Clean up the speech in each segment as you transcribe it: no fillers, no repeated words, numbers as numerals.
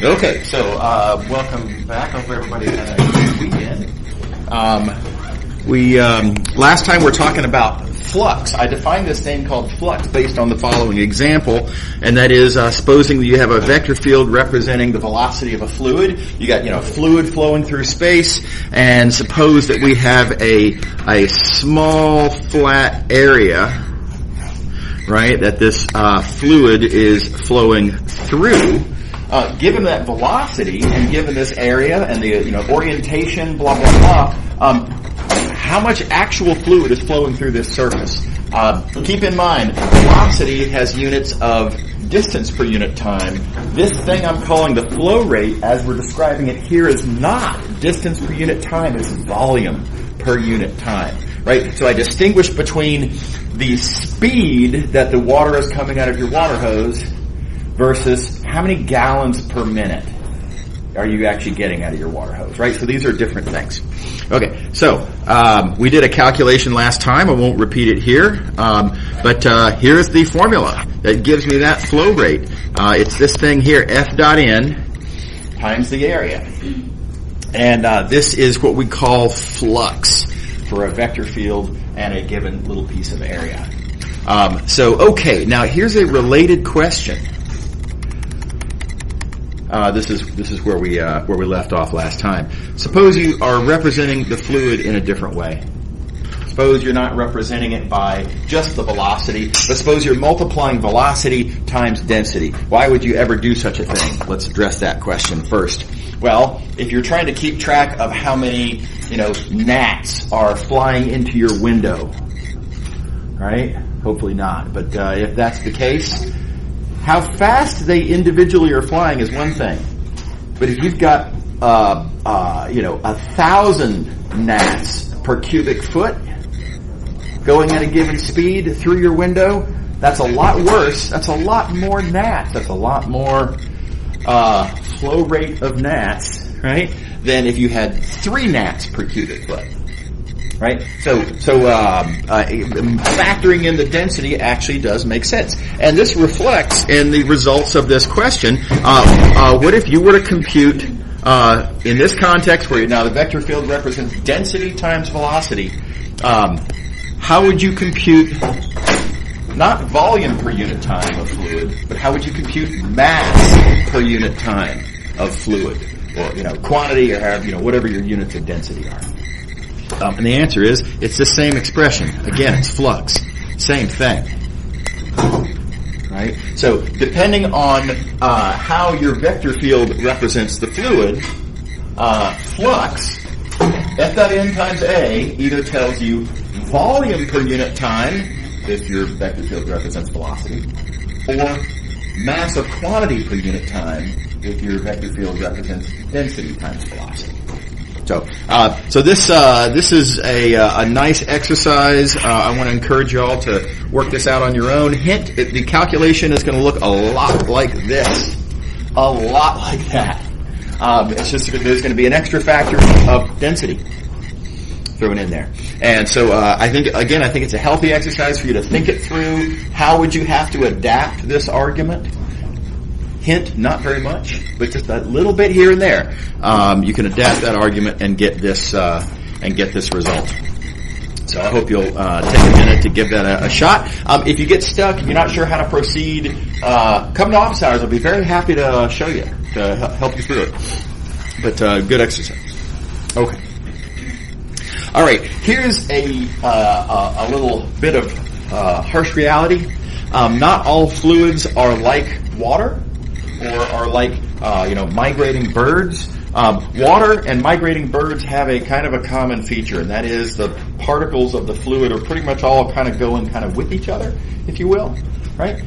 Okay, so welcome back. Hope everybody had a good weekend. Last time we were talking about flux. I defined this thing called flux based on the following example, and that is supposing that you have a vector field representing the velocity of a fluid. You got fluid flowing through space, and suppose that we have a small flat area, right? That this fluid is flowing through. Given that velocity and given this area and the orientation, blah blah blah, how much actual fluid is flowing through this surface? Keep in mind, velocity has units of distance per unit time. This thing I'm calling the flow rate, as we're describing it here, is not distance per unit time. It's volume per unit time, right? So I distinguish between the speed that the water is coming out of your water hose versus how many gallons per minute are you actually getting out of your water hose, right? So these are different things. Okay, so we did a calculation last time. I won't repeat it here, but here's the formula that gives me that flow rate. It's this thing here, F dot N times the area. And this is what we call flux for a vector field and a given little piece of area. Okay, now here's a related question. This is where we left off last time. Suppose you are representing the fluid in a different way. Suppose you're not representing it by just the velocity, but suppose you're multiplying velocity times density. Why would you ever do such a thing? Let's address that question first. Well, if you're trying to keep track of how many, gnats are flying into your window, right? Hopefully not. But if that's the case, how fast they individually are flying is one thing. But if you've got, 1,000 gnats per cubic foot going at a given speed through your window, that's a lot worse. That's a lot more gnats. That's a lot more flow rate of gnats, right, than if you had 3 gnats per cubic foot. Right? So factoring in the density actually does make sense. And this reflects in the results of this question. What if you were to compute, in this context where now the vector field represents density times velocity, how would you compute not volume per unit time of fluid, but how would you compute mass per unit time of fluid? Or, quantity or however, whatever your units of density are. And the answer is, it's the same expression. Again, it's flux. Same thing. Right? So, depending on how your vector field represents the fluid, flux, F dot N times A, either tells you volume per unit time, if your vector field represents velocity, or mass of quantity per unit time, if your vector field represents density times velocity. So this is a nice exercise. I want to encourage you all to work this out on your own. Hint: the calculation is going to look a lot like this, a lot like that. It's just there's going to be an extra factor of density thrown in there, and so I think it's a healthy exercise for you to think it through. How would you have to adapt this argument? Hint, not very much, but just a little bit here and there. You can adapt that argument and get this result. So I hope you'll take a minute to give that a shot. If you get stuck, if you're not sure how to proceed, come to office hours. I'll be very happy to show you, to help you through it. But good exercise. Okay. All right. Here's a little bit of harsh reality. Not all fluids are like water. Or are like, migrating birds. Water and migrating birds have a kind of a common feature, and that is the particles of the fluid are pretty much all kind of going kind of with each other, if you will, right?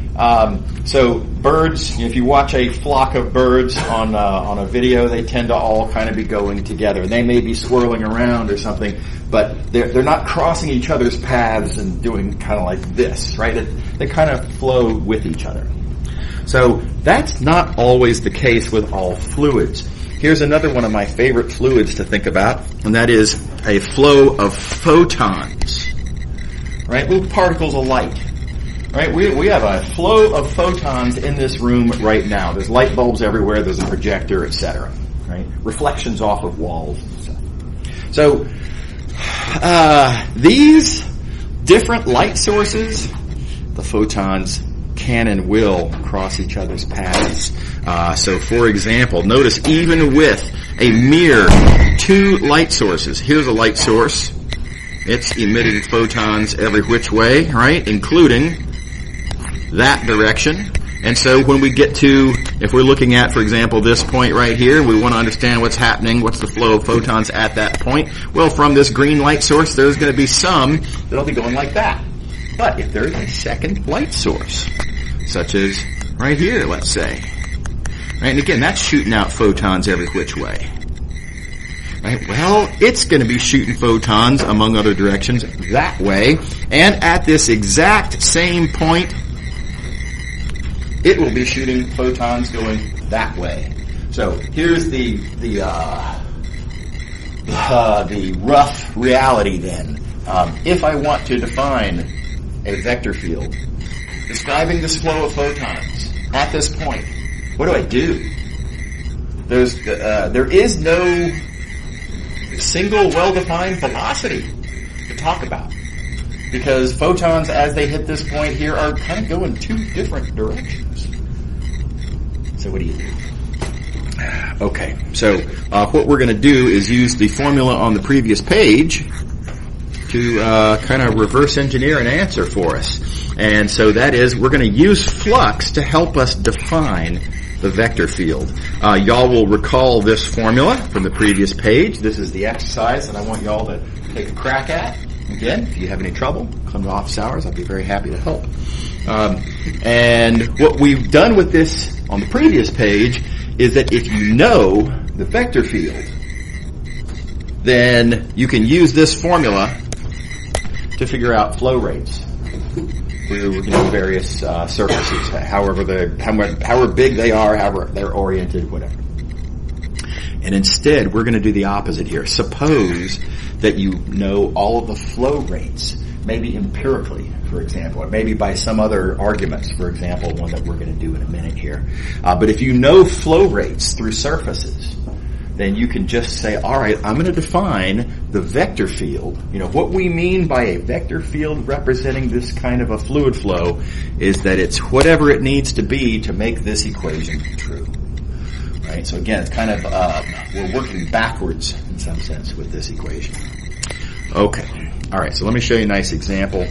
So birds, if you watch a flock of birds on a video, they tend to all kind of be going together. They may be swirling around or something, but they're not crossing each other's paths and doing kind of like this, right? They kind of flow with each other. So that's not always the case with all fluids. Here's another one of my favorite fluids to think about, and that is a flow of photons, right? Little particles of light. right? We have a flow of photons in this room right now. There's light bulbs everywhere. There's a projector, etc. Right? Reflections off of walls. So these different light sources, the photons can and will cross each other's paths. So, for example, notice even with a mere 2 light sources, here's a light source. It's emitting photons every which way, right? Including that direction. And so when we get to, if we're looking at, for example, this point right here, we want to understand what's happening, what's the flow of photons at that point. Well, from this green light source, there's going to be some that'll be going like that. But if there's a second light source, such as right here, let's say, right? And again, that's shooting out photons every which way. Right? Well, it's going to be shooting photons, among other directions, that way. And at this exact same point, it will be shooting photons going that way. So here's the rough reality then. If I want to define a vector field describing this flow of photons at this point, what do? There is no single well-defined velocity to talk about, because photons, as they hit this point here, are kind of going 2 different directions. So what do you do? Okay, so what we're going to do is use the formula on the previous page to kind of reverse engineer an answer for us. And so that is, we're going to use flux to help us define the vector field. Y'all will recall this formula from the previous page. This is the exercise that I want y'all to take a crack at. Again, if you have any trouble, come to office hours. I'll be very happy to help. And what we've done with this on the previous page is that if you know the vector field, then you can use this formula to figure out flow rates through various surfaces, however big they are, however they're oriented, whatever. And instead, we're going to do the opposite here. Suppose that you know all of the flow rates, maybe empirically, for example, or maybe by some other arguments, for example, one that we're going to do in a minute here. But if you know flow rates through surfaces, then you can just say, all right, I'm going to define the vector field. You know, what we mean by a vector field representing this kind of a fluid flow is that it's whatever it needs to be to make this equation true. Right? So again, it's kind of, we're working backwards in some sense with this equation. Okay. All right. So let me show you a nice example.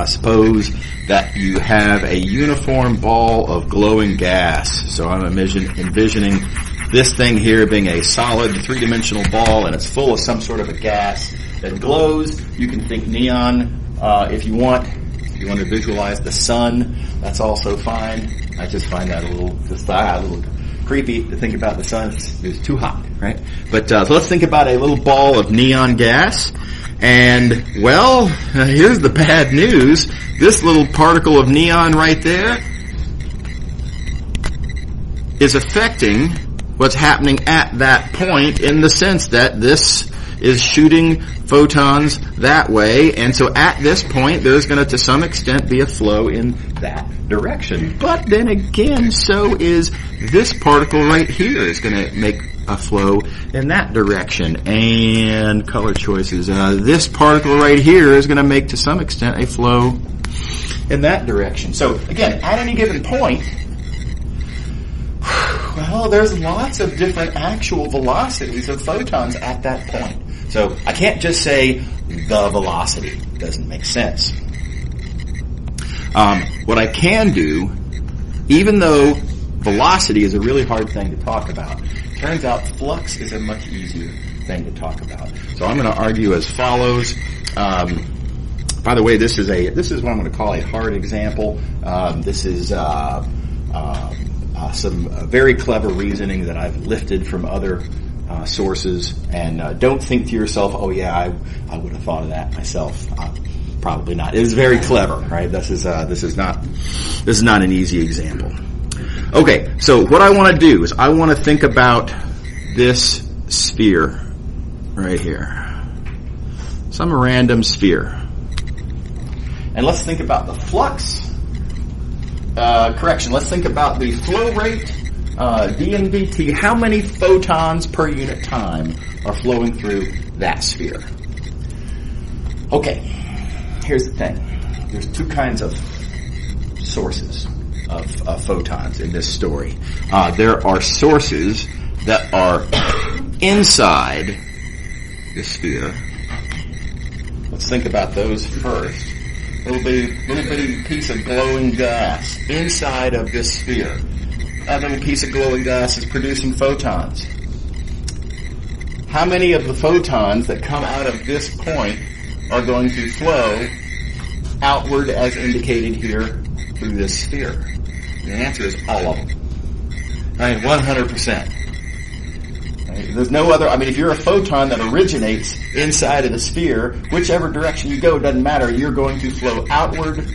Suppose that you have a uniform ball of glowing gas. So I'm envisioning this thing here being a solid 3-dimensional ball, and it's full of some sort of a gas that glows. You can think neon if you want. If you want to visualize the sun, that's also fine. I just find that a little creepy to think about the sun. It's too hot, right? But so let's think about a little ball of neon gas. And, well, here's the bad news. This little particle of neon right there is affecting what's happening at that point, in the sense that this is shooting photons that way, and so at this point there's going to some extent be a flow in that direction. But then again, so is this particle right here is going to make a flow in that direction. And color choices, this particle right here is going to make to some extent a flow in that direction. So again, at any given point, well, there's lots of different actual velocities of photons at that point. So I can't just say the velocity. It doesn't make sense. What I can do, even though velocity is a really hard thing to talk about, turns out flux is a much easier thing to talk about. So I'm going to argue as follows. By the way, this is what I'm going to call a hard example. This is some very clever reasoning that I've lifted from other sources, and don't think to yourself, oh yeah, I would have thought of that myself. Probably not. It is very clever, right? This is not an easy example. Okay, so what I want to do is I want to think about this sphere right here. Some random sphere. And let's think about the flux. Let's think about the flow rate, dNdt. How many photons per unit time are flowing through that sphere? Okay, here's the thing. There's two kinds of sources of photons in this story. There are sources that are inside the sphere. Let's think about those first. Little bitty piece of glowing gas inside of this sphere. That little piece of glowing gas is producing photons. How many of the photons that come out of this point are going to flow outward as indicated here through this sphere? The answer is all of them. Right, 100%. Right? There's no other, if you're a photon that originates inside of the sphere, whichever direction you go, doesn't matter, you're going to flow outward,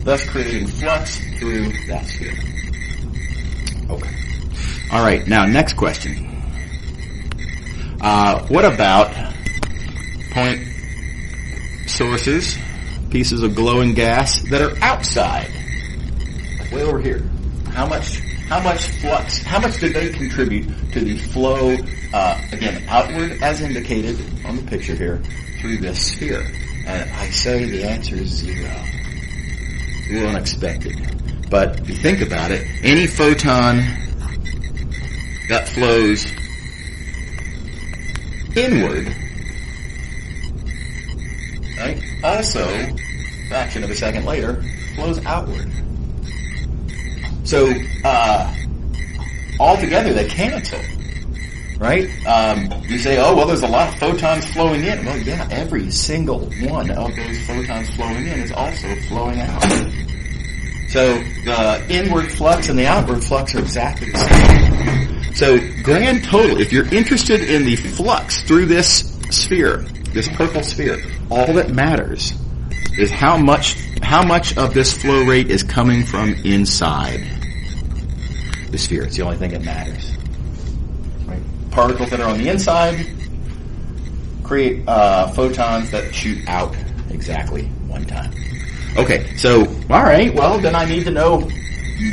thus creating flux through that sphere. Okay. All right, now next question. What about point sources, pieces of glowing gas that are outside? Way over here. How much flux, how much do they contribute to the flow, again, outward as indicated on the picture here, through this sphere? And I say the answer is 0. You're unexpected. But if you think about it, any photon that flows inward, right, also, fraction of a second later, flows outward. So, altogether they cancel, right? You say, oh, well, there's a lot of photons flowing in. Well, yeah, every single one of those photons flowing in is also flowing out. So, the inward flux and the outward flux are exactly the same. So, grand total, if you're interested in the flux through this sphere, this purple sphere, all that matters is how much of this flow rate is coming from inside the sphere. It's the only thing that matters. Right? Particles that are on the inside create photons that shoot out exactly one time. Okay, so all right. Well, then I need to know,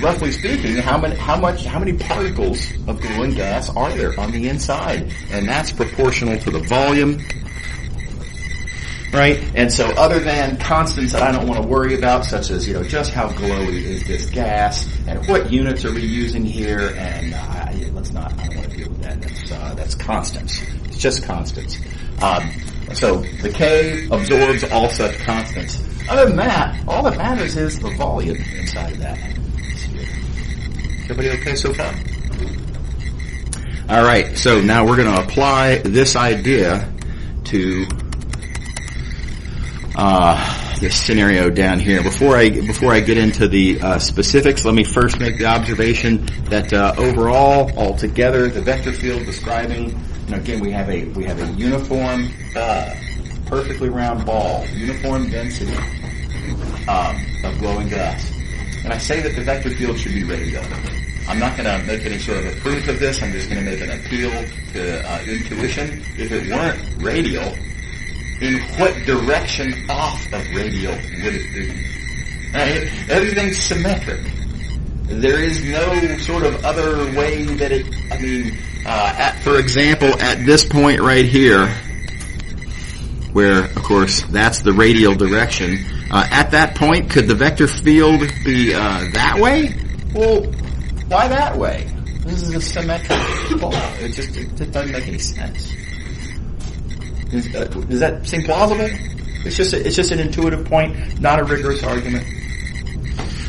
roughly speaking, how many particles of glowing gas are there on the inside, and that's proportional to the volume. Right? And so other than constants that I don't want to worry about, such as, just how glowy is this gas, and what units are we using here, and I don't want to deal with that. That's constants. It's just constants. So the K absorbs all such constants. Other than that, all that matters is the volume inside of that sphere. Everybody okay so far? All right, so now we're going to apply this idea to this scenario down here. Before I get into the specifics, let me first make the observation that overall, altogether, the vector field describing, again, we have a uniform, perfectly round ball, uniform density of glowing gas. And I say that the vector field should be radial. I'm not going to make any sort of a proof of this. I'm just going to make an appeal to intuition. If it weren't radial, in what direction off of radial would it be? Right? Everything's symmetric. There is no sort of other way that it, for example, at this point right here, where, of course, that's the radial direction, at that point, could the vector field be that way? Well, why that way? This is a symmetric ball. It doesn't make any sense. Does that seem plausible? It's just an intuitive point, not a rigorous argument.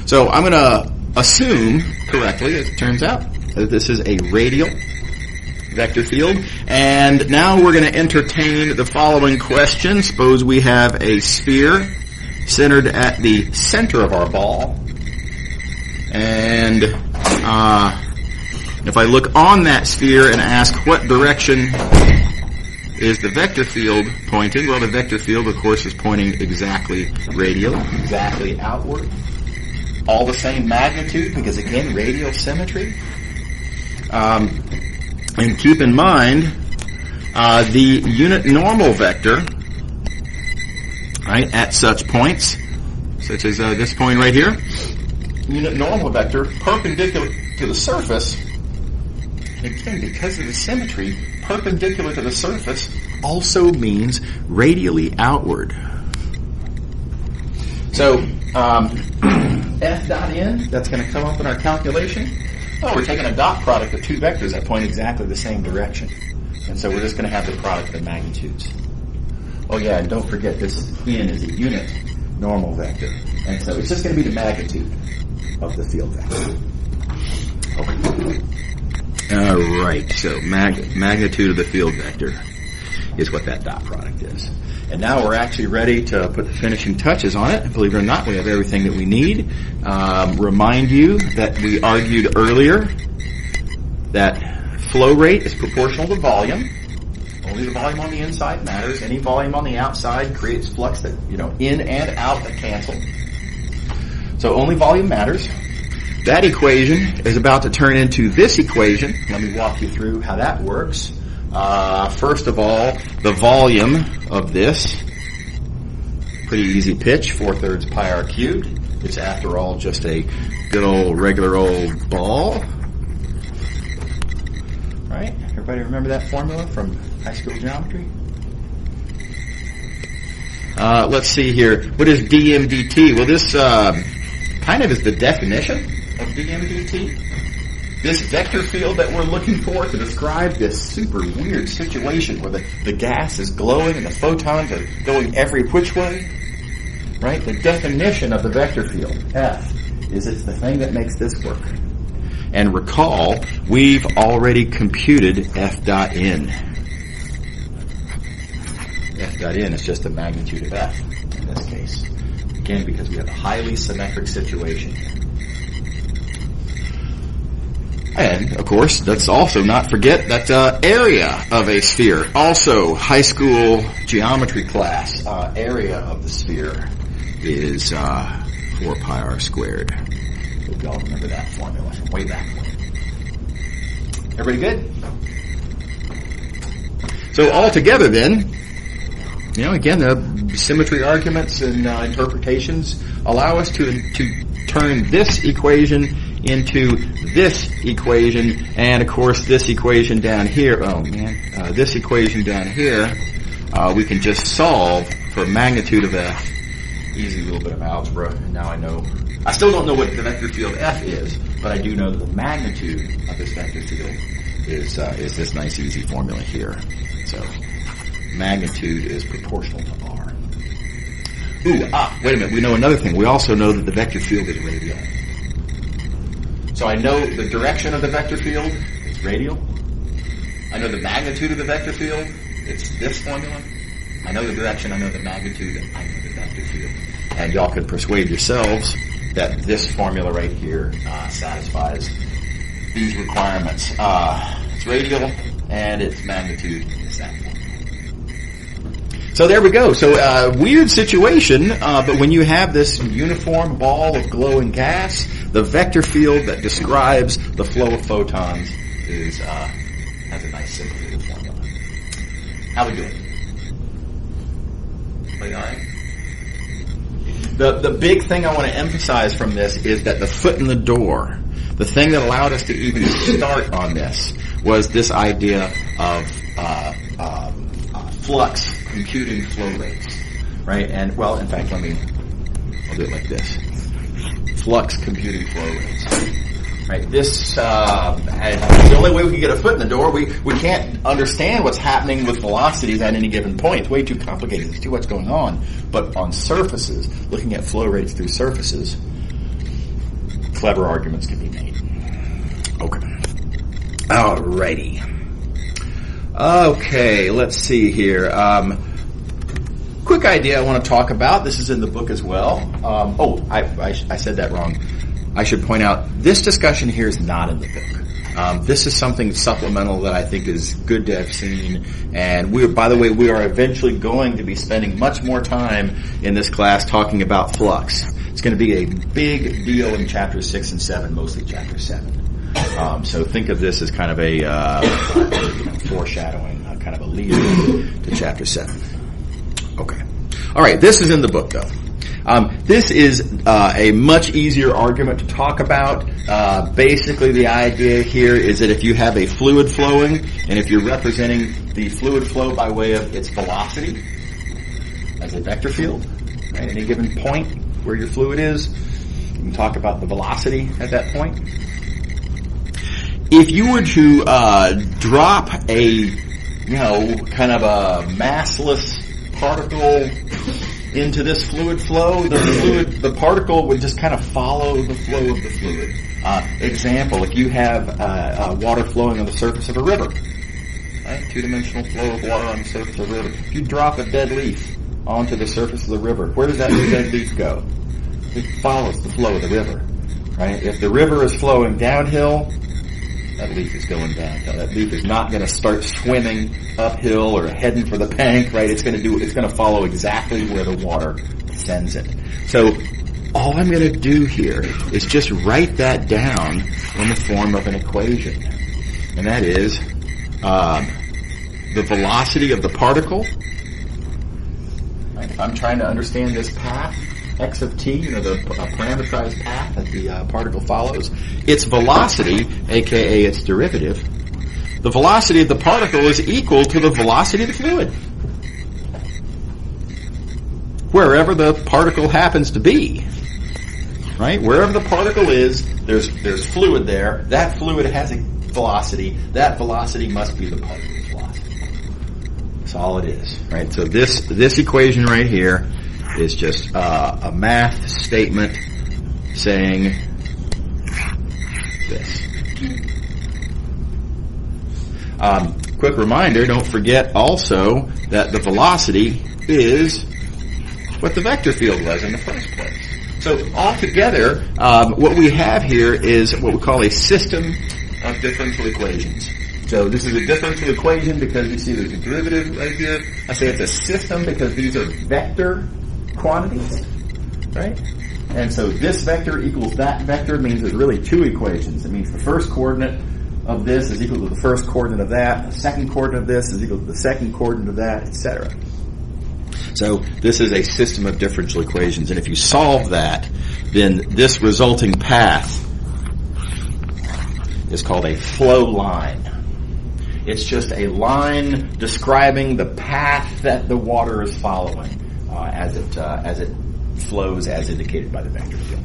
So I'm going to assume correctly, as it turns out, that this is a radial vector field. And now we're going to entertain the following question. Suppose we have a sphere centered at the center of our ball. And if I look on that sphere and ask what direction is the vector field pointing? Well, the vector field, of course, is pointing exactly radial, exactly outward. All the same magnitude, because again, radial symmetry. And keep in mind, the unit normal vector, right, at such points, such as this point right here. Unit normal vector perpendicular to the surface. And again, because of the symmetry, perpendicular to the surface also means radially outward. So, F dot n, that's going to come up in our calculation. Oh, we're taking a dot product of two vectors that point exactly the same direction. And so we're just going to have the product of magnitudes. Oh yeah, and don't forget this n is a unit normal vector. And so it's just going to be the magnitude of the field vector. Okay. All right, so magnitude of the field vector is what that dot product is. And now we're actually ready to put the finishing touches on it. Believe it or not, we have everything that we need. Remind you that we argued earlier that flow rate is proportional to volume. Only the volume on the inside matters. Any volume on the outside creates flux that, in and out that cancel. So only volume matters. That equation is about to turn into this equation. Let me walk you through how that works. First of all, the volume of this, pretty easy pitch, 4/3 pi r cubed. It's after all just a good old regular old ball. Right? Everybody remember that formula from high school geometry? Let's see here. What is dm dt? Well, this kind of is the definition of dm dt. This vector field that we're looking for to describe this super weird situation where the gas is glowing and the photons are going every which way, right? The definition of the vector field, F, is it's the thing that makes this work. And recall, we've already computed F dot n. F dot n is just the magnitude of F in this case. Again, because we have a highly symmetric situation here. And, of course, let's also not forget that area of a sphere. Also, high school geometry class, area of the sphere is 4 pi r squared. Hope y'all remember that formula from way back when. Everybody good? So altogether then, again, the symmetry arguments and interpretations allow us to turn this equation into this equation, and of course this equation down here, this equation down here, we can just solve for magnitude of F. Easy little bit of algebra, and now I know. I still don't know what the vector field F is, but I do know that the magnitude of this vector field is this nice easy formula here. So, magnitude is proportional to R. Wait a minute, we know another thing. We also know that the vector field is radial. So I know the direction of the vector field, it's radial. I know the magnitude of the vector field, it's this formula. I know the direction, I know the magnitude, I know the vector field. And y'all can persuade yourselves that this formula right here satisfies these requirements. It's radial, and its magnitude is that formula. So there we go. So weird situation, but when you have this uniform ball of glowing gas, the vector field that describes the flow of photons has a nice simple formula. How we doing? Everybody all right? The big thing I want to emphasize from this is that the foot in the door, the thing that allowed us to even start on this, was this idea of flux computing flow rates, right? And, well, in fact, I'll do it like this. Flux computing flow rates, right? This, the only way we can get a foot in the door, we can't understand what's happening with velocities at any given point. It's way too complicated. There's too much going on. But on surfaces, looking at flow rates through surfaces, clever arguments can be made. Okay. Alrighty. Okay, let's see here. Quick idea I want to talk about. This is in the book as well. I said that wrong. I should point out, this discussion here is not in the book. This is something supplemental that I think is good to have seen. And by the way, we are eventually going to be spending much more time in this class talking about flux. It's going to be a big deal in chapter 6 and 7, mostly chapter 7. So think of this as kind of a foreshadowing, kind of a lead to chapter 7. Okay. All right, this is in the book, though. This is a much easier argument to talk about. Basically, the idea here is that if you have a fluid flowing, and if you're representing the fluid flow by way of its velocity as a vector field, right, any given point where your fluid is, you can talk about the velocity at that point. If you were to drop a, kind of a massless particle into this fluid flow, the particle would just kind of follow the flow of the fluid. Example, if you have water flowing on the surface of a river, right? Two-dimensional flow of water on the surface of a river. If you drop a dead leaf onto the surface of the river, where does that dead leaf go? It follows the flow of the river, right? If the river is flowing downhill, that leaf is going downhill. That leaf is not going to start swimming uphill or heading for the bank, right? It's going to follow exactly where the water sends it. So all I'm going to do here is just write that down in the form of an equation. And that is the velocity of the particle. Right? If I'm trying to understand this path, x of t, the parameterized path that the particle follows, its velocity, aka its derivative, the velocity of the particle is equal to the velocity of the fluid. Wherever the particle happens to be. Right? Wherever the particle is, there's fluid there. That fluid has a velocity. That velocity must be the particle's velocity. That's all it is. Right? So this equation right here is just a math statement saying this. Quick reminder, don't forget also that the velocity is what the vector field was in the first place. So altogether, what we have here is what we call a system of differential equations. So this is a differential equation because you see there's a derivative right here. I say it's a system because these are vector quantities, right? And so this vector equals that vector means there's really two equations. It means the first coordinate of this is equal to the first coordinate of that. The second coordinate of this is equal to the second coordinate of that, etc. So this is a system of differential equations. And if you solve that, then this resulting path is called a flow line. It's just a line describing the path that the water is following as it flows as indicated by the vector field.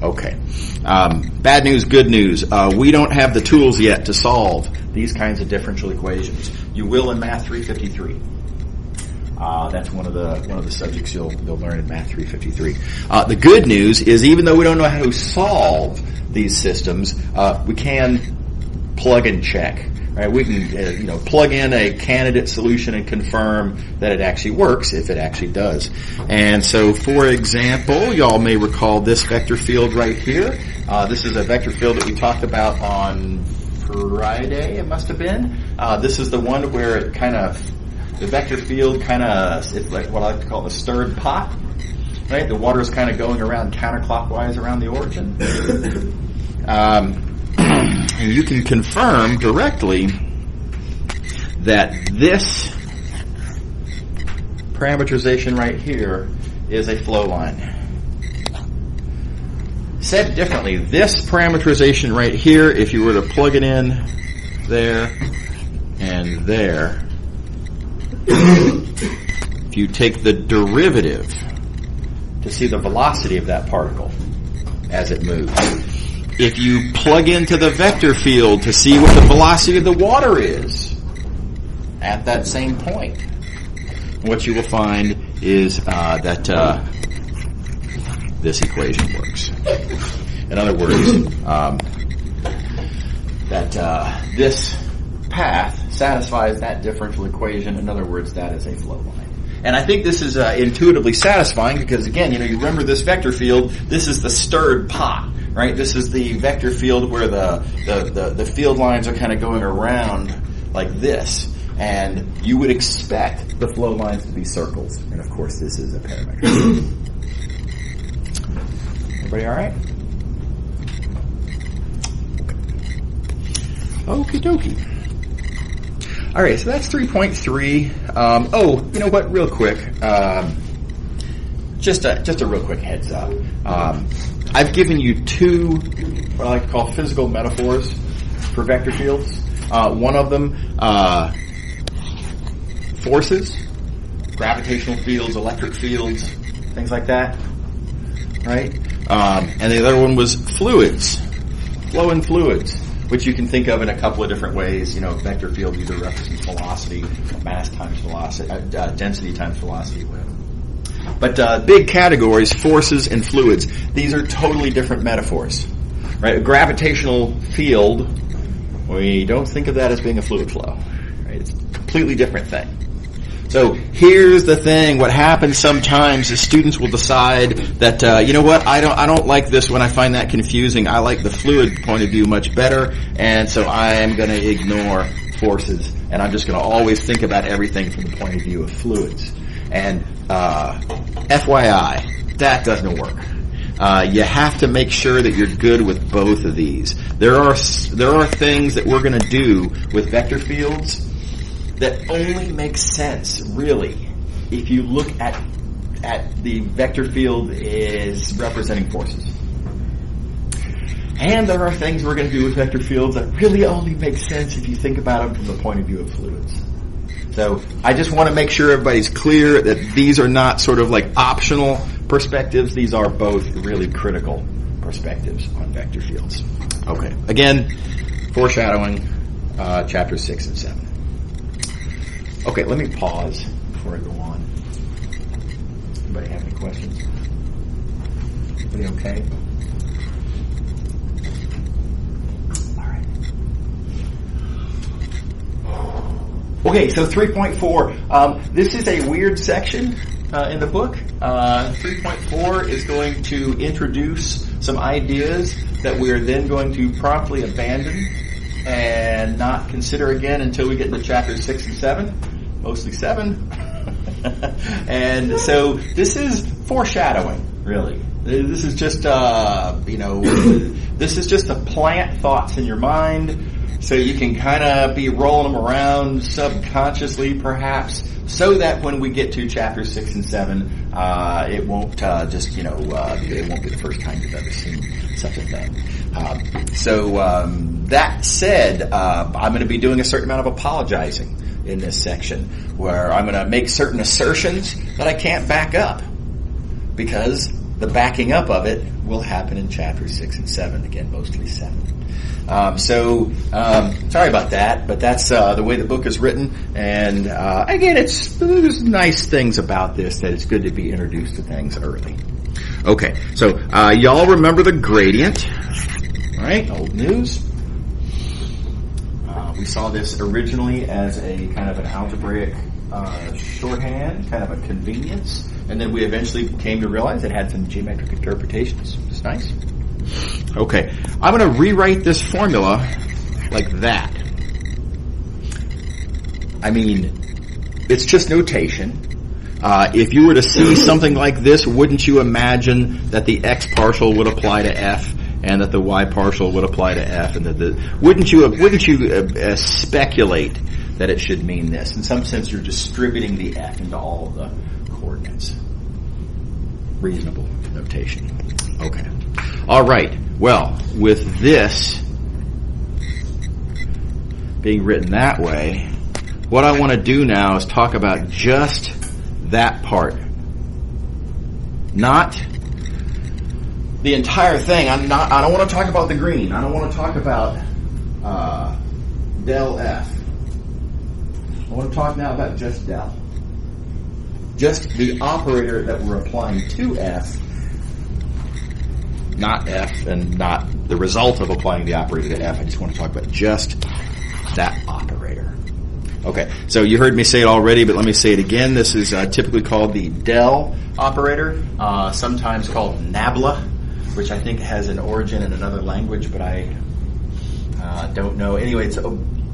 Okay. Bad news, good news. We don't have the tools yet to solve these kinds of differential equations. You will in Math 353. That's one of the subjects you'll learn in Math 353. The good news is even though we don't know how to solve these systems, we can plug and check. Right? We can plug in a candidate solution and confirm that it actually works if it actually does. And so, for example, y'all may recall this vector field right here. This is a vector field that we talked about on Friday. It must have been. This is the one where it the vector field it's like what I like to call the stirred pot, right? The water is kind of going around counterclockwise around the origin. And you can confirm directly that this parameterization right here is a flow line. Said differently, this parameterization right here, if you were to plug it in there and there, if you take the derivative to see the velocity of that particle as it moves, if you plug into the vector field to see what the velocity of the water is at that same point, what you will find is that this equation works. In other words, that this path satisfies that differential equation. In other words, that is a flow line. And I think this is intuitively satisfying because, again, you remember this vector field. This is the stirred pot, right? This is the vector field where the field lines are kind of going around like this. And you would expect the flow lines to be circles. And, of course, this is a parameter. Everybody all right? Okie dokie. All right, so that's 3.3. You know what? Real quick. just a real quick heads up. I've given you two, what I like to call physical metaphors for vector fields. One of them, forces, gravitational fields, electric fields, things like that, right? And the other one was fluids, flowing fluids, which you can think of in a couple of different ways. Vector field either represents velocity, mass times velocity, density times velocity, whatever. But big categories, forces and fluids. These are totally different metaphors, right? A gravitational field, we don't think of that as being a fluid flow, right? It's a completely different thing. So here's the thing. What happens sometimes is students will decide that, I don't like this one. I find that confusing. I like the fluid point of view much better, and so I am going to ignore forces, and I'm just going to always think about everything from the point of view of fluids. And FYI, that doesn't work. You have to make sure that you're good with both of these. There are things that we're going to do with vector fields that only makes sense, really, if you look at the vector field as representing forces. And there are things we're going to do with vector fields that really only make sense if you think about them from the point of view of fluids. So I just want to make sure everybody's clear that these are not sort of like optional perspectives. These are both really critical perspectives on vector fields. Okay. Again, foreshadowing chapters 6 and 7. Okay, let me pause before I go on. Anybody have any questions? Everybody okay? Okay, so 3.4. This is a weird section in the book. 3.4 is going to introduce some ideas that we're then going to promptly abandon and not consider again until we get into chapters 6 and 7, mostly 7. And so this is foreshadowing, really. This is just, this is just to plant thoughts in your mind, so you can kind of be rolling them around subconsciously, perhaps, so that when we get to chapters 6 and 7, it won't it won't be the first time you've ever seen such a thing. That said, I'm going to be doing a certain amount of apologizing in this section, where I'm going to make certain assertions that I can't back up, because the backing up of it will happen in chapters 6 and 7, again, mostly 7. Sorry about that, but that's the way the book is written. And again, there's nice things about this, that it's good to be introduced to things early. Okay, so y'all remember the gradient, right? Old news. We saw this originally as a kind of an algebraic shorthand, kind of a convenience, and then we eventually came to realize it had some geometric interpretations. It's nice. Okay, I'm going to rewrite this formula like that. I mean, it's just notation. If you were to see something like this, wouldn't you imagine that the x partial would apply to f, and that the y partial would apply to f, and that wouldn't you speculate that it should mean this? In some sense, you're distributing the f into all of the coordinates. Reasonable notation. Okay. All right. Well, with this being written that way, what I want to do now is talk about just that part. Not the entire thing. I don't want to talk about the green. I don't want to talk about del f. I want to talk now about just del. Just the operator that we're applying to f, not f, and not the result of applying the operator to f. I just want to talk about just that operator. Okay, so you heard me say it already, but let me say it again. This is typically called the del operator, sometimes called nabla, which I think has an origin in another language, but I don't know. Anyway, it's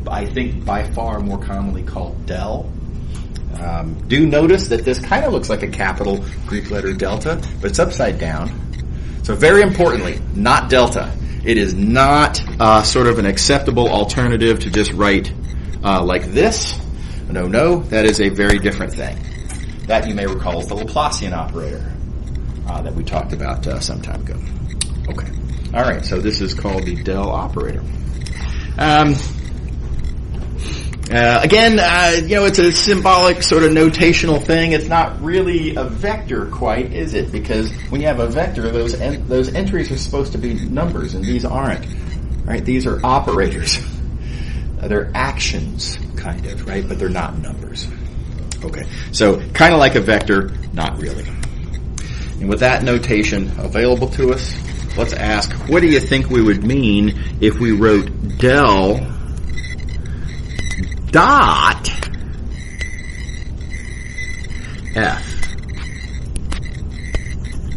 I think by far more commonly called del. Do notice that this kind of looks like a capital Greek letter delta, but it's upside down. So very importantly, not delta. It is not sort of an acceptable alternative to just write like this. No, that is a very different thing. That, you may recall, is the Laplacian operator. that we talked about some time ago. Okay. All right, so this is called the del operator. Again, it's a symbolic sort of notational thing. It's not really a vector quite, is it? Because when you have a vector, those entries are supposed to be numbers, and these aren't. Right? These are operators. They're actions, kind of, right? But they're not numbers. Okay. So, kind of like a vector, not really. And with that notation available to us, let's ask, what do you think we would mean if we wrote del dot f?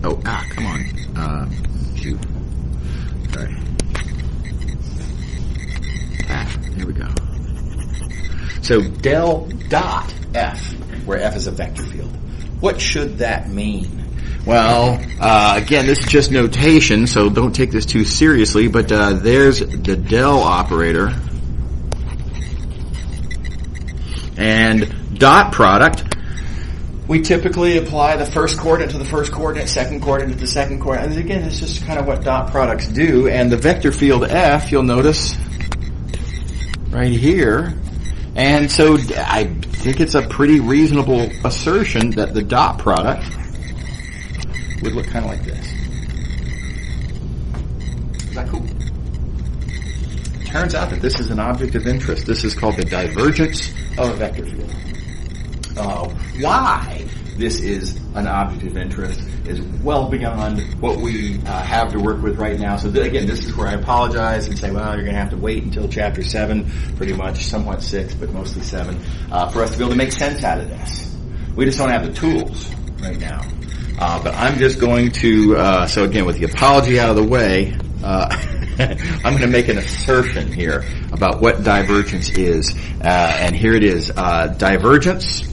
Oh, come on. Shoot. Sorry. Here we go. So del dot f, where f is a vector field. What should that mean? Well, again, this is just notation, so don't take this too seriously, but there's the del operator. And dot product, we typically apply the first coordinate to the first coordinate, second coordinate to the second coordinate. And again, it's just kind of what dot products do. And the vector field f, you'll notice right here. And so I think it's a pretty reasonable assertion that the dot product would look kind of like this. Is that cool? Turns out that this is an object of interest. This is called the divergence of a vector field. Why this is an object of interest is well beyond what we have to work with right now. So again, this is where I apologize and say, well, you're going to have to wait until chapter 7, pretty much, somewhat 6, but mostly 7, for us to be able to make sense out of this. We just don't have the tools right now. But I'm just going to, so again, with the apology out of the way, I'm going to make an assertion here about what divergence is. And here it is. Divergence,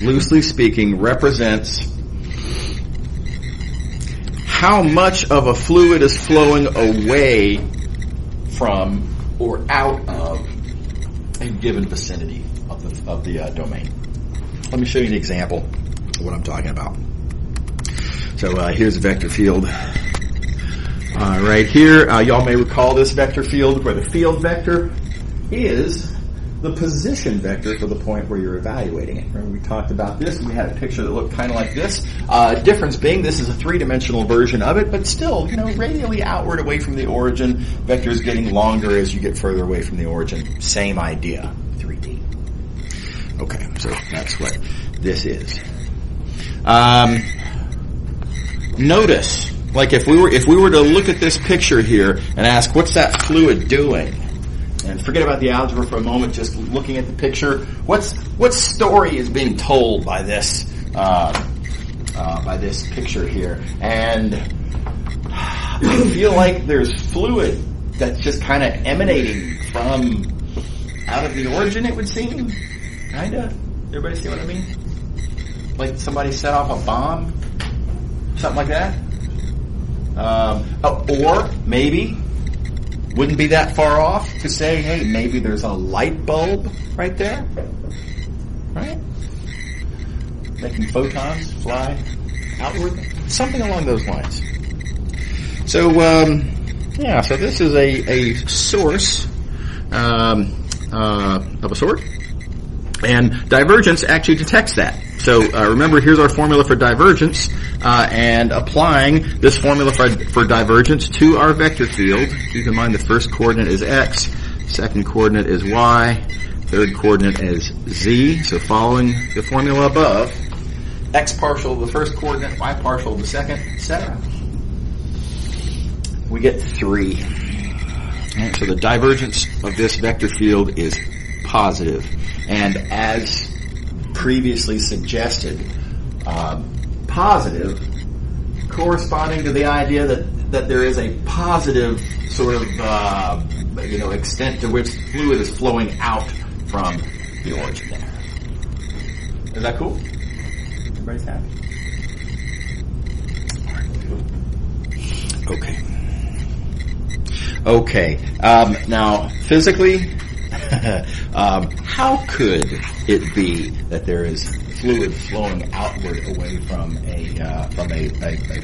loosely speaking, represents how much of a fluid is flowing away from or out of a given vicinity of the domain. Let me show you an example of what I'm talking about. So here's a vector field. Right here, y'all may recall this vector field where the field vector is the position vector for the point where you're evaluating it. Remember we talked about this, and we had a picture that looked kind of like this. Difference being this is a three-dimensional version of it, but still, radially outward away from the origin. Vector is getting longer as you get further away from the origin. Same idea, 3D. Okay, so that's what this is. Notice, like if we were to look at this picture here and ask, what's that fluid doing? And forget about the algebra for a moment, just looking at the picture. What story is being told by this picture here? And I feel like there's fluid that's just kind of emanating from out of the origin, it would seem. Kinda. Everybody see what I mean? Like somebody set off a bomb? Something like that? Or maybe, wouldn't be that far off to say, hey, maybe there's a light bulb right there? Right? Making photons fly outward? Something along those lines. So, so this is a source of a sort. And divergence actually detects that. So remember, here's our formula for divergence, and applying this formula for divergence to our vector field. Keep in mind the first coordinate is x, second coordinate is y, third coordinate is z. So following the formula above, x partial of the first coordinate, y partial of the second, etc. We get 3. Right, so the divergence of this vector field is positive. And as previously suggested, positive corresponding to the idea that there is a positive sort of extent to which fluid is flowing out from the origin there. Is that cool? Everybody's happy? Okay. Now, physically, how could it be that there is fluid flowing outward away from a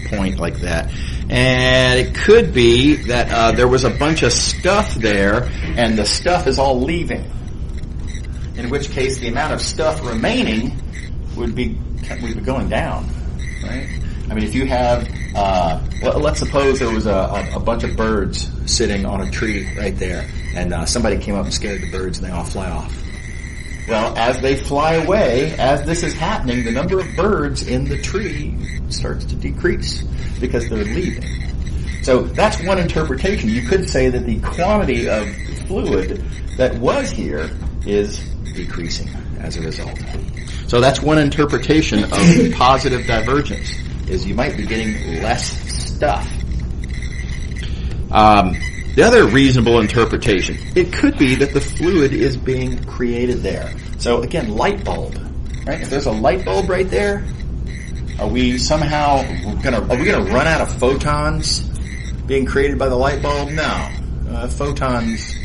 point like that. And it could be that there was a bunch of stuff there, and the stuff is all leaving. In which case, the amount of stuff remaining would be going down, right? I mean, if you have, let's suppose there was a bunch of birds sitting on a tree right there, and somebody came up and scared the birds, and they all fly off. Well, as they fly away, as this is happening, the number of birds in the tree starts to decrease because they're leaving. So that's one interpretation. You could say that the quantity of fluid that was here is decreasing as a result. So that's one interpretation of positive divergence, is you might be getting less stuff. The other reasonable interpretation, it could be that the fluid is being created there. So again, light bulb, right? If there's a light bulb right there, are we somehow gonna run out of photons being created by the light bulb? No. Photons,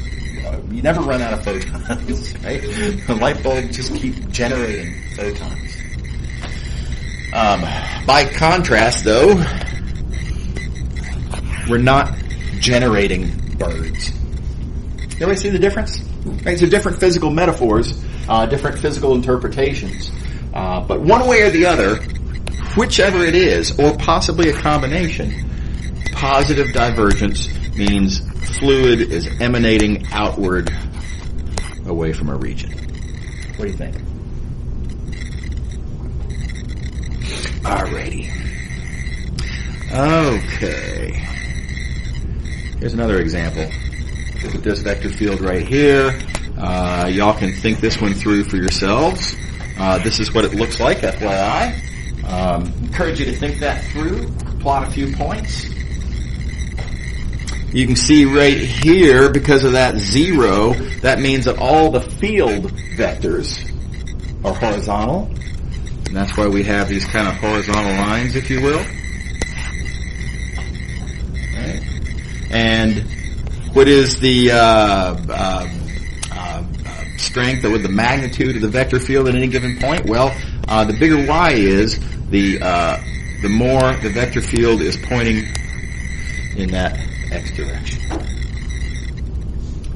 you never run out of photons, right? The light bulb just keeps generating photons. By contrast, though, we're not generating birds. Everybody see the difference? Right? So different physical metaphors, different physical interpretations. But one way or the other, whichever it is, or possibly a combination, positive divergence means fluid is emanating outward away from a region. What do you think? Alrighty. Okay. Here's another example. Look at this vector field right here. Y'all can think this one through for yourselves. This is what it looks like, FYI. Encourage you to think that through. Plot a few points. You can see right here, because of that 0, that means that all the field vectors are horizontal. And that's why we have these kind of horizontal lines, if you will. Right. And what is the strength or the magnitude of the vector field at any given point? Well, the bigger y is, the more the vector field is pointing in that x direction.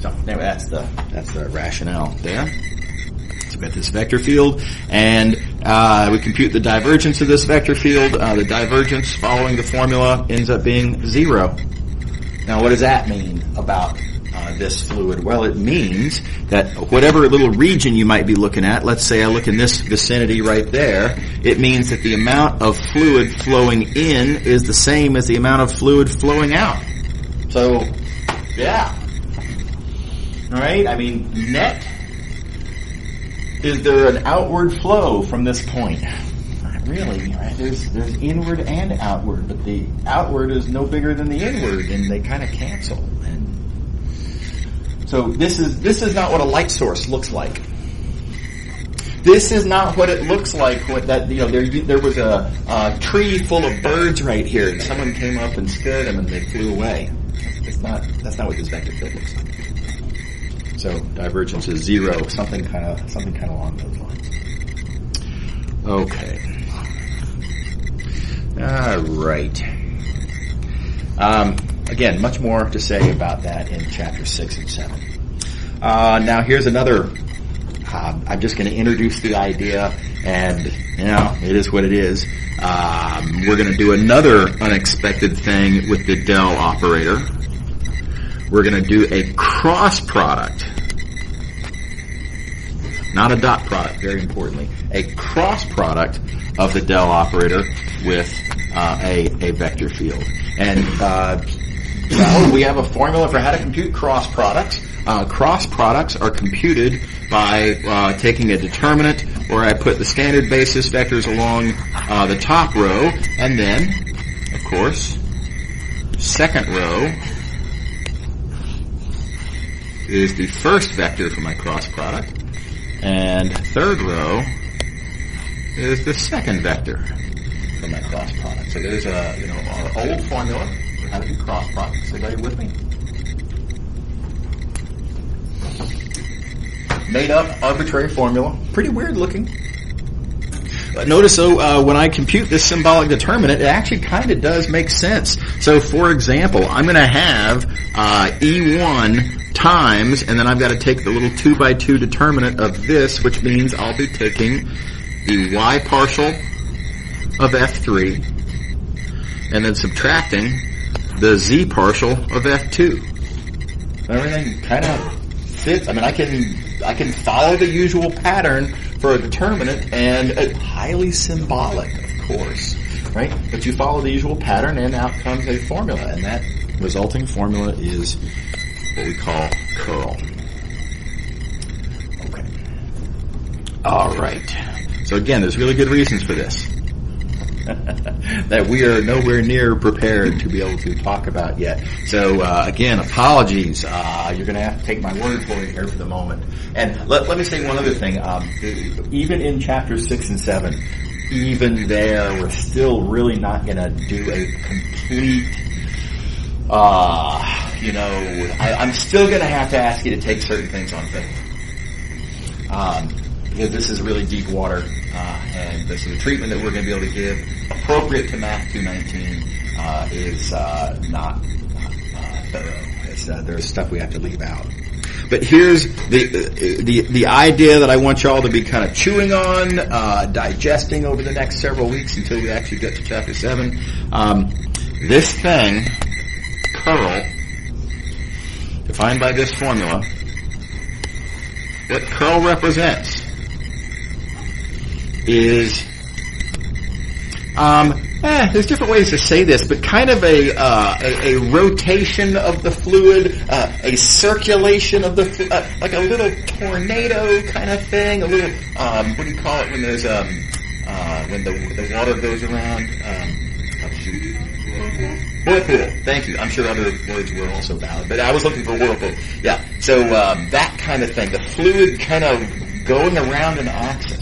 So anyway, that's the rationale there. So we got this vector field, and we compute the divergence of this vector field. The divergence following the formula ends up being 0. Now, what does that mean about this fluid? Well, it means that whatever little region you might be looking at, let's say I look in this vicinity right there, it means that the amount of fluid flowing in is the same as the amount of fluid flowing out. So, yeah. All right, I mean, net, is there an outward flow from this point? Not really, right? There's inward and outward, but the outward is no bigger than the inward, and they kind of cancel. And so this is not what a light source looks like. This is not what it looks like. What that there was a tree full of birds right here, and someone came up and scared them, and they flew away. That's not what this vector field looks like. So divergence is 0, something kind of along those lines. Okay. All right. Again, much more to say about that in chapter 6 and 7. Now here's another. I'm just going to introduce the idea, and it is what it is. We're going to do another unexpected thing with the del operator. We're going to do a cross product. Not a dot product, very importantly. A cross product of the del operator with a vector field. And we have a formula for how to compute cross products. Cross products are computed by taking a determinant where I put the standard basis vectors along the top row, and then, of course, second row is the first vector for my cross product, and third row is the second vector for my cross product. So there's our old formula for how to do cross products. Everybody with me? Made up arbitrary formula, pretty weird looking. notice though, when I compute this symbolic determinant, it actually kind of does make sense. So for example, I'm going to have E1 times, and then I've got to take the little 2 by 2 determinant of this, which means I'll be taking the y partial of F3 and then subtracting the z partial of F2. Everything kind of fits. I mean, I can follow the usual pattern for a determinant, and it's highly symbolic, of course, right? But you follow the usual pattern, and out comes a formula, and that resulting formula is what we call curl. Okay. All right. So again, there's really good reasons for this that we are nowhere near prepared to be able to talk about yet. So again, apologies. You're going to have to take my word for it here for the moment. And let me say one other thing. Even in chapters 6 and 7, even there, we're still really not going to do a complete. I'm still going to have to ask you to take certain things on faith. Because this is really deep water, and this is the treatment that we're going to be able to give appropriate to Math 219 is not thorough. There's stuff we have to leave out. But here's the idea that I want y'all to be kind of chewing on, digesting over the next several weeks until we actually get to chapter 7. This thing, curl, defined by this formula, what curl represents is, there's different ways to say this, but kind of a rotation of the fluid, a circulation of the like a little tornado kind of thing, a little, what do you call it when there's, when the water goes around, whirlpool. Thank you. I'm sure other words were also valid, but I was looking for whirlpool. Yeah. So, that kind of thing, the fluid kind of going around an axis.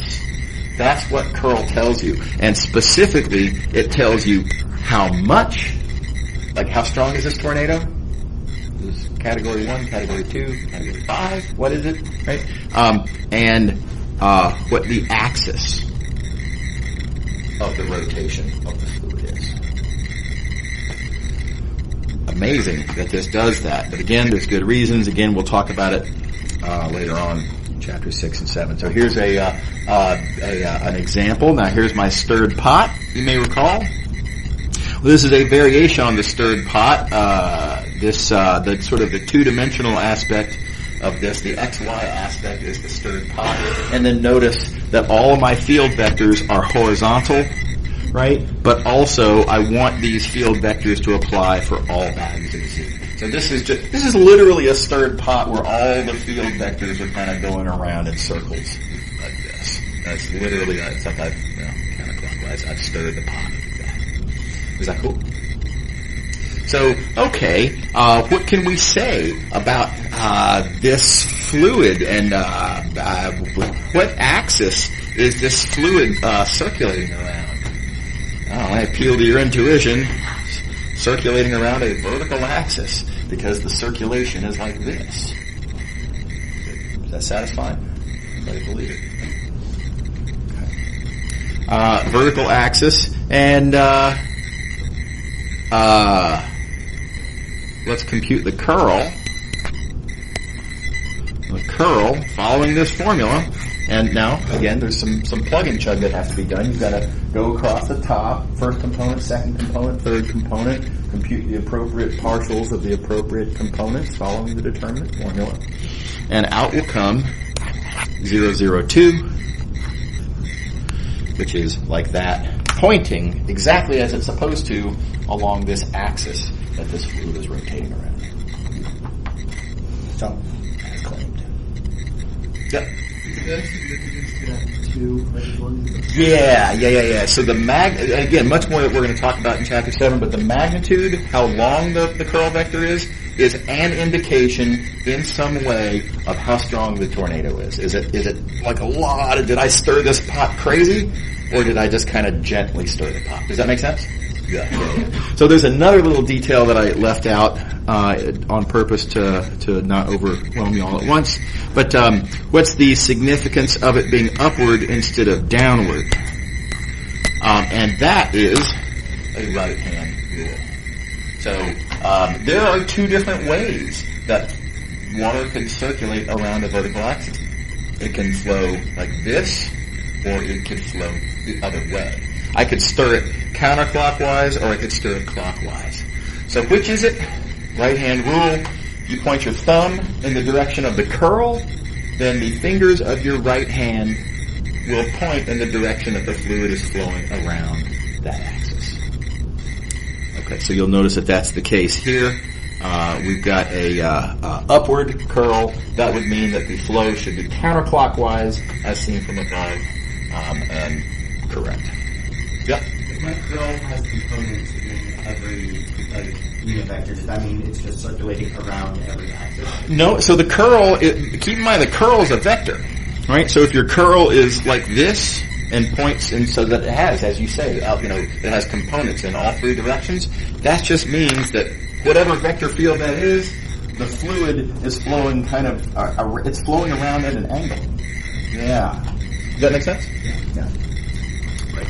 That's what curl tells you. And specifically, it tells you how much, like how strong is this tornado? This is category 1, category 2, category 5. What is it? Right? And what the axis of the rotation of the fluid is. Amazing that this does that. But again, there's good reasons. Again, we'll talk about it later on. Chapter 6 and 7. So here's an example. Now here's my stirred pot, you may recall. Well, this is a variation on the stirred pot. The sort of the two-dimensional aspect of this, the XY aspect is the stirred pot. And then notice that all of my field vectors are horizontal, right? But also I want these field vectors to apply for all values of z. So this is literally a stirred pot where all the field vectors are kind of going around in circles like this. That's literally, it's like I've, counterclockwise, I've stirred the pot. Is that cool? So, okay, what can we say about this fluid, and what axis is this fluid circulating around? I appeal to your intuition. Circulating around a vertical axis, because the circulation is like this. Is that satisfying? Everybody believe it? Okay. Vertical axis, and let's compute the curl. The curl, following this formula. And now, again, there's some plug and chug that has to be done. You've got to go across the top, first component, second component, third component, compute the appropriate partials of the appropriate components following the determinant formula. And out will come 002, which is like that, pointing exactly as it's supposed to along this axis that this fluid is rotating around. So, as claimed. Yep. Yeah. So again, much more that we're going to talk about in chapter 7, but the magnitude, how long the curl vector is an indication in some way of how strong the tornado is. Is it like a lot of, did I stir this pot crazy, or did I just kind of gently stir the pot? Does that make sense? Yeah. So there's another little detail that I left out on purpose to not overwhelm you all at once. But what's the significance of it being upward instead of downward? And that is a right-hand rule. So there are two different ways that water can circulate around a vertical axis. It can flow like this, or it can flow the other way. I could stir it counterclockwise, or I could stir it clockwise. So which is it? Right-hand rule. You point your thumb in the direction of the curl, then the fingers of your right hand will point in the direction that the fluid is flowing around that axis. Okay, so you'll notice that that's the case here. We've got a upward curl. That would mean that the flow should be counterclockwise, as seen from above, and correct. Yep. My curl has components in every unit vector. Does that mean it's just circulating around every axis? No. So the curl. Keep in mind the curl is a vector, right? So if your curl is like this and points, and so that it has, as you say, it has components in all three directions. That just means that whatever vector field that is, the fluid is flowing it's flowing around at an angle. Yeah. Does that make sense? Yeah. Right.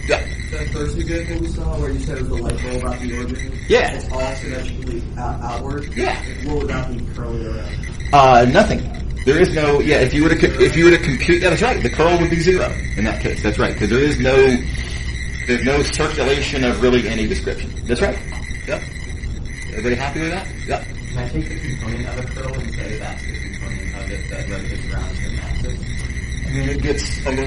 Yeah. That first example we saw where you said it was the light bulb out the origin? Yeah. It's all symmetrically outward? Yeah. What would that be curling around? Nothing. There is no, if you were to compute, that's right, the curl would be 0 in that case. That's right, because there's no circulation of really any description. That's right. Yep. Everybody happy with that? Yep. Can I take the component of a curl and say that's the component of it that rotates around certain axis? I mean, it gets a little,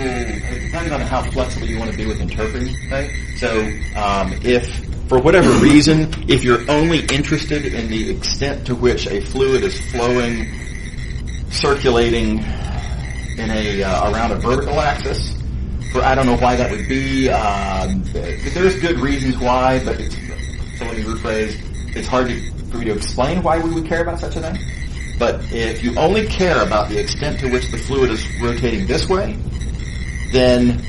depending on how flexible you want to be with interpreting, right? So, if, for whatever reason, if you're only interested in the extent to which a fluid is flowing, circulating in around a vertical axis, I don't know why that would be. There's good reasons why, but so let me rephrase. It's hard for me to explain why we would care about such a thing. But if you only care about the extent to which the fluid is rotating this way, then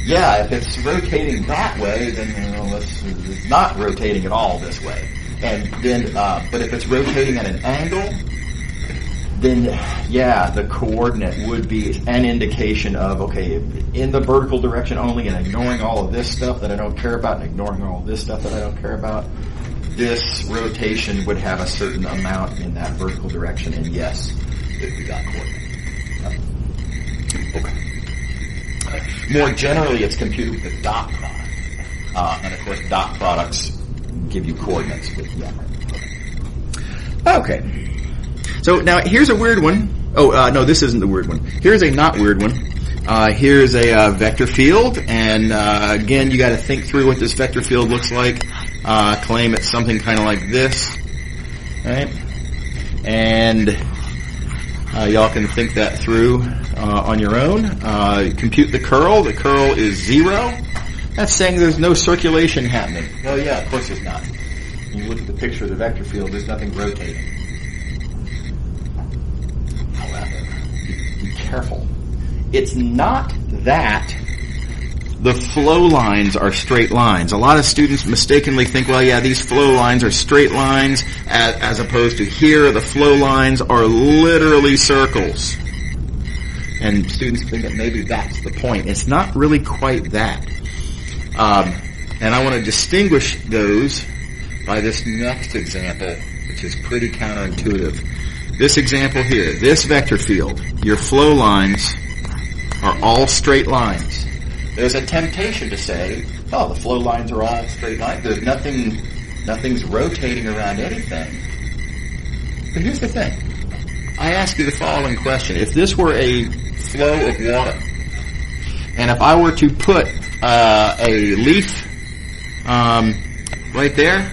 if it's rotating that way, then it's not rotating at all this way. And then, but if it's rotating at an angle, then the coordinate would be an indication of, okay, in the vertical direction only and ignoring all of this stuff that I don't care about and ignoring all of this stuff that I don't care about, this rotation would have a certain amount in that vertical direction, and yes, it would be that coordinate. Okay. More generally, it's computed with the dot product. And of course, dot products give you coordinates. Okay. So now here's a weird one. Oh, no, this isn't the weird one. Here's a not weird one. Here's a vector field, and again, you got to think through what this vector field looks like. Claim it's something kind of like this, right? And y'all can think that through on your own. Compute the curl. The curl is 0. That's saying there's no circulation happening. Well, yeah, of course there's not. When you look at the picture of the vector field, there's nothing rotating. Be careful. It's not that the flow lines are straight lines. A lot of students mistakenly think, well, yeah, these flow lines are straight lines, as opposed to here, the flow lines are literally circles. And students think that maybe that's the point. It's not really quite that. And I want to distinguish those by this next example, which is pretty counterintuitive. This example here, this vector field, your flow lines are all straight lines. There's a temptation to say, oh, the flow lines are all straight lines. There's nothing's rotating around anything. But here's the thing. I ask you the following question. If this were a flow of water, and if I were to put a leaf right there,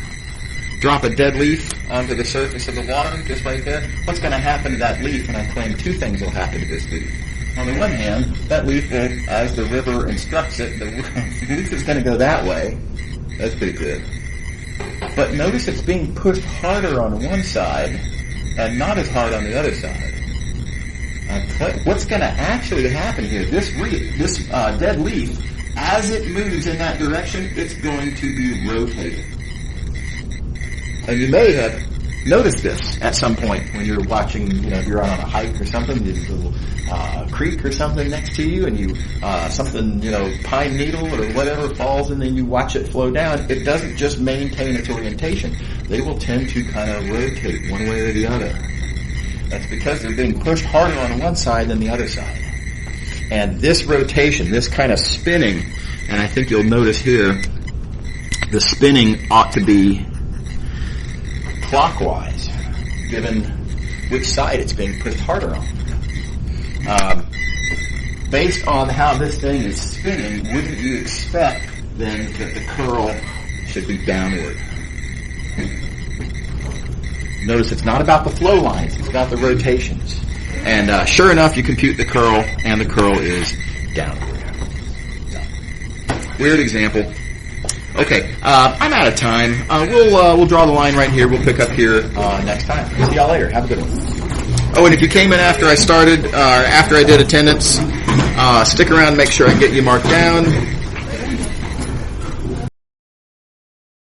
drop a dead leaf onto the surface of the water, just right there, what's going to happen to that leaf? And I claim two things will happen to this leaf. On the one hand, that leaf will, as the river instructs it, the leaf is going to go that way. That's pretty good. But notice it's being pushed harder on one side and not as hard on the other side. What's going to actually happen here? This dead leaf, as it moves in that direction, it's going to be rotating. And you may have notice this at some point when you're watching, if you're out on a hike or something, there's a little creek or something next to you, and you something, pine needle or whatever falls, and then you watch it flow down. It doesn't just maintain its orientation. They will tend to kind of rotate one way or the other. That's because they're being pushed harder on one side than the other side. And this rotation, this kind of spinning, and I think you'll notice here, the spinning ought to be clockwise, given which side it's being pushed harder on. Based on how this thing is spinning, wouldn't you expect then that the curl should be downward? Notice it's not about the flow lines, it's about the rotations. And sure enough, you compute the curl, and the curl is downward. Weird example. Okay, I'm out of time. We'll draw the line right here. We'll pick up here next time. See y'all later. Have a good one. Oh, and if you came in after I started, after I did attendance, stick around, make sure I get you marked down.